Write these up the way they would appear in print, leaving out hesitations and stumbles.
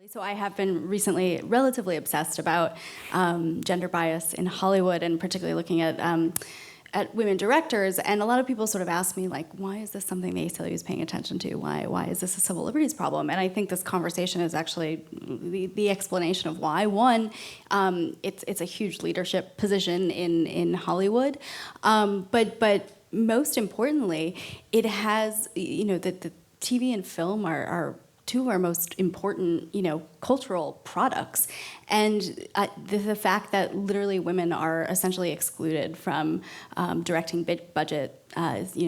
So I have been recently relatively obsessed about gender bias in Hollywood, and particularly looking at women directors. And a lot of people sort of ask me, like, why is this something the ACLU is paying attention to? Why is this a civil liberties problem? And I think this conversation is actually the explanation of why. One, it's a huge leadership position in Hollywood, but most importantly, it has, the TV and film are two of our most important, cultural products. And the fact that literally women are essentially excluded from directing big budget,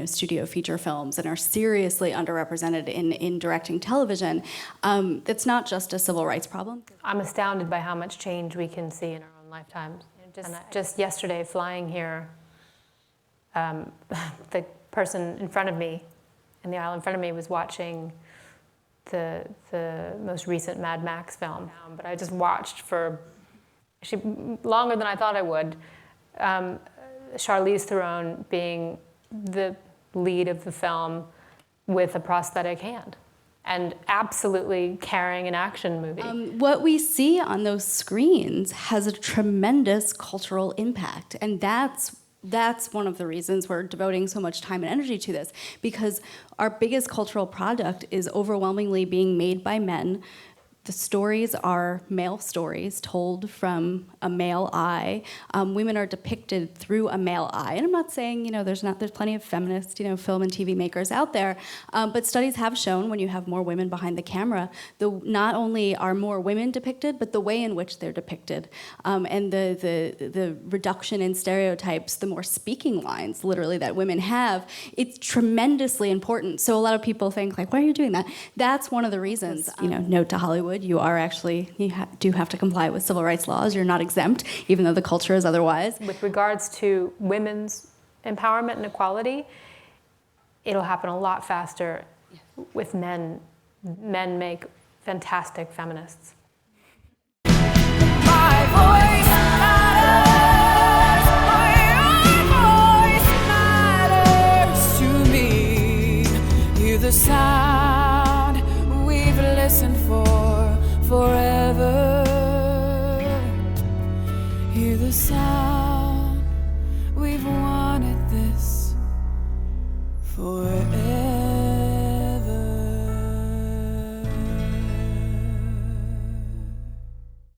studio feature films, and are seriously underrepresented in directing television, it's not just a civil rights problem. I'm astounded by how much change we can see in our own lifetimes. Just yesterday, flying here, the person in front of me, in the aisle in front of me, was watching the most recent Mad Max film, but I just watched for actually longer than I thought I would. Charlize Theron being the lead of the film with a prosthetic hand and absolutely carrying an action movie. What we see on those screens has a tremendous cultural impact, and that's one of the reasons we're devoting so much time and energy to this, because our biggest cultural product is overwhelmingly being made by men. The stories are male stories told from a male eye. Women are depicted through a male eye. And I'm not saying, there's plenty of feminist, film and TV makers out there, but studies have shown when you have more women behind the camera, not only are more women depicted, but the way in which they're depicted. And the reduction in stereotypes, the more speaking lines, literally, that women have, it's tremendously important. So a lot of people think, like, why are you doing that? That's one of the reasons. Note to Hollywood, you do have to comply with civil rights laws. You're not exempt, even though the culture is otherwise. With regards to women's empowerment and equality, it'll happen a lot faster with men. Men make fantastic feminists. My voice matters, your voice matters to me. Hear the sound we've listened for forever. Hear the sound, we've wanted this forever.